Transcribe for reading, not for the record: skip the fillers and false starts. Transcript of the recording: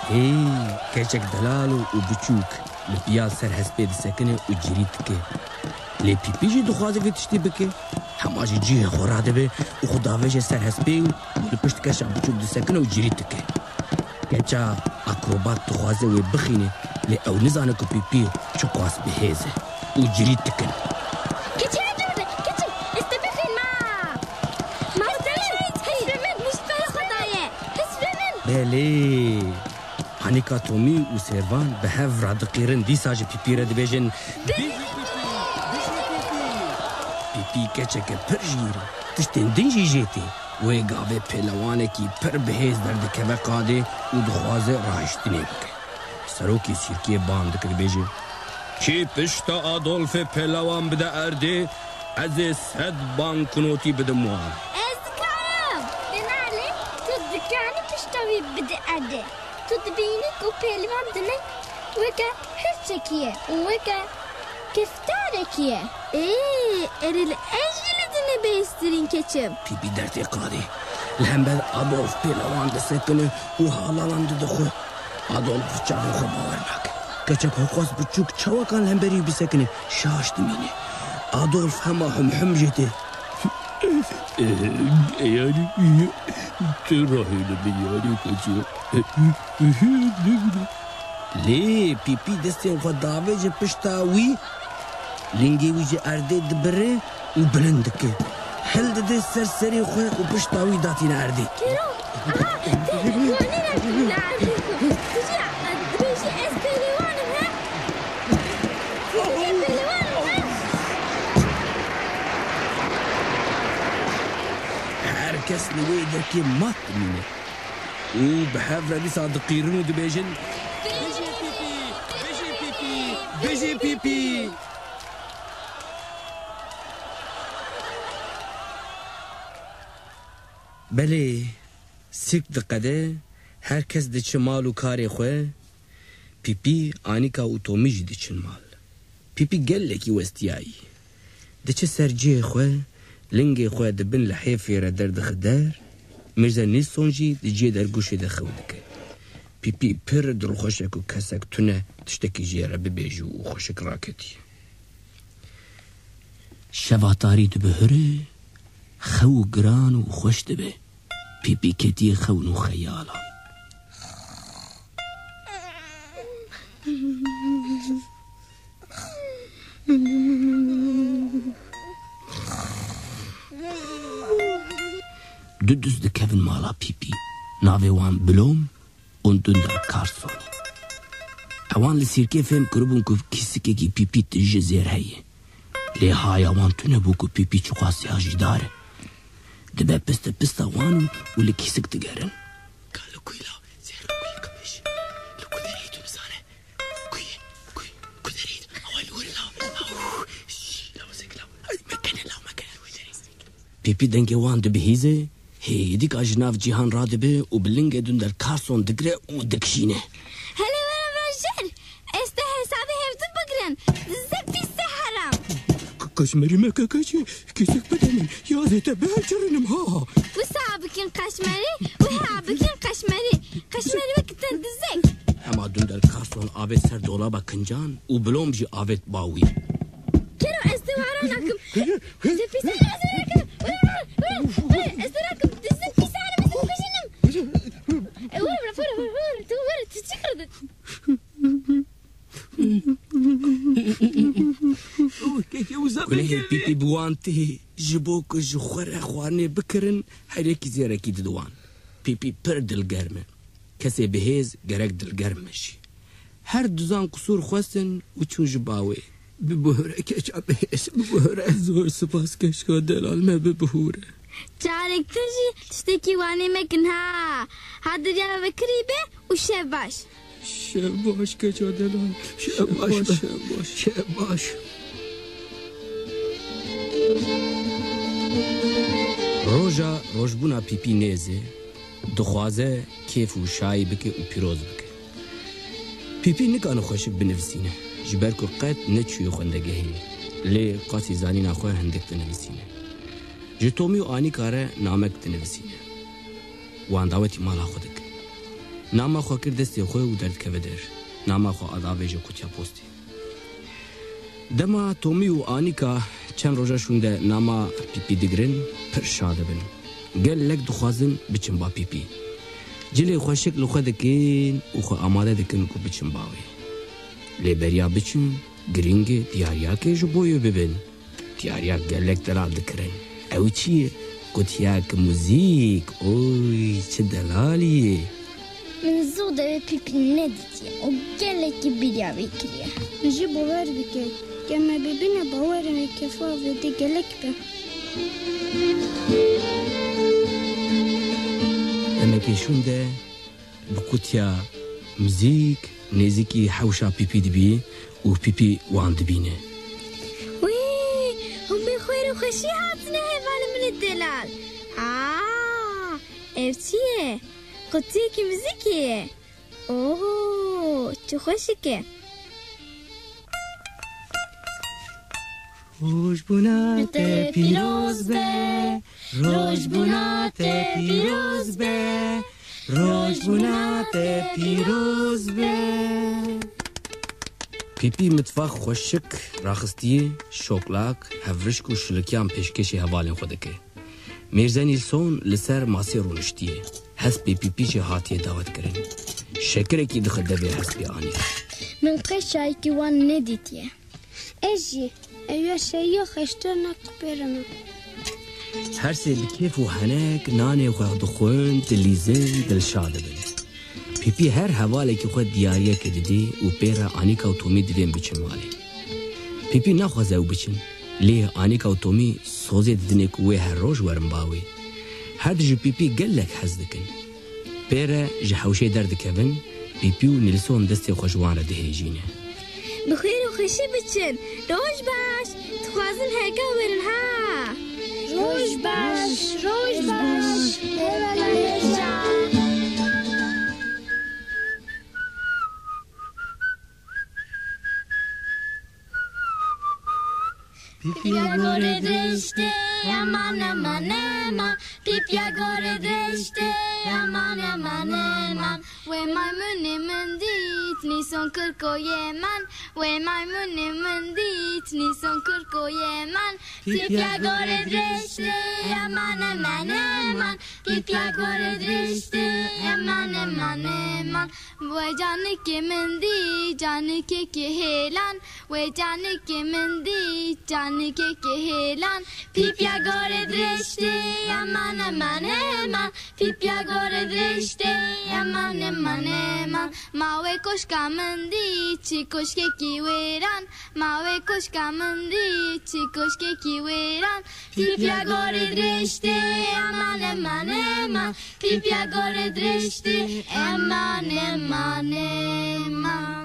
Hey, keçek delal u biçûk li piya ser hespê disekine û cirî dike. Lê pîpî jî dixwaze vê tiştî bike. Hema jî cihê xwe radibe û xwe davêje ser hespê û li pişt keşa biçûk disekine û cirî dike. Keça akrobat dixwaze wê bixîne, lê ew nizane ku pîpî çi qas bihêz e û cirî dikin. Belê, hanika Tomî û Servan bi hev radiqîrin dîsa ji pîpî re dibêjin pîpî keçeke pir jîr tiştên din jî jê tê. Wê gavê pêlewanekî pir bihêz derdikeve qadê û dixwaze rahiştinê bike. Serokê sîrkiyê ban dike dibêje: Çi pişta Adolfê pêlewan bide erdê, ez ê 100 banknotî bidim wan. بده تو دبینی کو پهلوان دنه وکا هرچکیه وکا کفتارکیه ارل اجل دنه بیسترین کچم پی درتی قادی لهمبد آدولف پهلوان دستکنه و حالالان دخو آدولف چاوی خو باور نکه کچک حقاس بچوک چاوکان لهمبری بسکنه شاش دمینه آدولف هم جته yani terahile biyari kaçıyor. Le pipi desten xadavece pişta wî lingê wî ji erdê dibire û bilind dike. Hil dide ser serê xwe û pişta wî datîne erdê. Herkes li wê derkê mat dimîne û bi hev re dîsa diqîrin û dibêjin bijî pîpî. Belê sirk diqede herkes diçe mal û karê xwe. Pîpî Anika û Tomî jî diçin mal. Pîpî gelekî westiyayî diçe ser cihê xwe. Lingê xwe dibin li hêfê re derdixe der, Mirza Nîlson jî di ciyê dergûşê de xew dike. Pîpî pir dilxweş e ku kesek tune tiştekî jê re bibêje û xweşik raketiye. Şevatarî dibihire, xew giran û xweş dibe. Pîpî ketiye xewn û xeyalan. Düz dikevin mala pîpî. Navê wan Bilom û Dundar Karsonî. Ewan li sîrkê fêm kiribûn ku kîsikekî pîpî ji zêr heye. Lê haya wan tune bû ku pîpî çi xwasiya jî dare. Dibe pista wan û li kîsik digerin. Li ku la zêr wî kibêj. Li ku derî tu nizane. Ku derî ewa li were la. Mekene. Pîpî dengê wan dibihîze. Hêdîk a ji nav cîhan radibe û bi lingê Dundar Karson digire û dikişîne. Hele were rojer ez te hesabê hevdin bigirin dizek pîste heram. Kaşmerî me kekeci kîsik bide min yazê te behecirinim ha. Wisa bikin kaşmerî û ha bikin kaşmerî. Kaşmerî vekitin dizek. Hema Dundar Karson avêt ser dolaba kincan û Bilom jî avêt bawî. Kero ez te wara nakim. Ez te pîste nakim. Ez te nakim dizek pîste heram ez te bişinim. Were tu were tu çıkırdın. Kulehê pîpî bi wan tê ji bo ku ji xwe re xwarinê bikirin herekî zêrekî didwan. Pîpî pir dilgerm e. Kesê bihêz gerek dilgerm e jî. Her duzan qusûr xwestin û çûn ji bawê. Bibihûre keça bihêz bibihûre zor spas keşka delal me bibihûre. Carek te jî tiştekî wanê mekin ha. Ha dirya vekirî be û şev baş. Şebaş keça delal. Şebaş. Roja rojbûna pîpî nêzê dixwaze kêf û şayî bike û pîroz bike. Pîpî nikane xweşik binivîsîne ji ber ku qet neçûye xwendegehê. Lê qasî zanîna xwe hindek dinivîsîne. جتومی و آنی کاره نامک تنویسینه وان داوتی مالا خودک ناما خو کر دستی خو و درد که در ناما خو آداوی جو کتیا پوستی دما تومی و آنیکا چند روزا شونده ناما پیپی دگرن پر شاده بن گل لک دخوازن بچن با پیپی جلی خوشک لخو دکین و خو آماده دکن کو بچن باوی لیبریا بچن گرینگ دیاریا که جو بویو ببین دیاریا گل لک دلال دکرن او چیه؟ کتیا که موزیک اوی چه دلالیه من زوده به پیپی ندیدیه و گله که بیریا بکریه نجی باور بکر گمه ببینه باورمه کفا و دی گلک به امکیشونده بکتیا موزیک نزیکی حوشا پیپی دبی و پیپی وان دبینه هم بخویر و خوشی هاتنه حیوان من الدلال اف چیه؟ قطعی که موزیکیه اوه چه خوشی که روش بونات پیروز به روش بونات پیروز به روش بونات پیروز به پیپی متفاق خوشک راخستیه شوکلاک هفرشک و شلکیان پیشکشی حوالین خودکه میرزا نیلسون لسر ماسی رونشتیه هست بی پیپی چه هاتیه دعوت کرن شکره کی دخده به هست بی آنی من قشایی که وان ندیدیه ایجی ایوه شیو خشتر نکبرمه هر سی بکیف و هنک نانه خواه دخون دلیزن دلشاده بن پیپی هر حواله که خود دیاریه که دیدی و پیرا آنیکا و تومی دویم بچن مالی پیپی نخوازه او بچن لیه آنیکا و تومی سوزه دیدنه که وی هر روش ورم باوی هر جو پیپی گلک حز دکن پیرا جحوشه درد کبن پیپی و نیلسون دستی خوشوان را دهیجینه بخیر و خوشی بچن روش باش تخوازن هکا ورن ها روش باش روش باش Pipiagore dreshte, aman aman aman. Pipiagore dreshte, aman aman aman. We maymuni mendit, nison kırko yeman. We maymuni mendit, nison kırko yeman. Pipiagore dreshte, aman aman aman. Pipiagore dreshte, aman aman aman. We jane ke mendi, jane ke helan. We jane ke mendi, jane ke helan. Pipiagore dreshte, aman aman aman. Pipiagore dreshte, aman aman aman. Mawe koshka mendi, chikoshke kiweran. Mawe koshka mendi, chikoshke kiweran. Pipiagore dreshte, aman aman aman. Pipiagore dreshte, aman aman aman.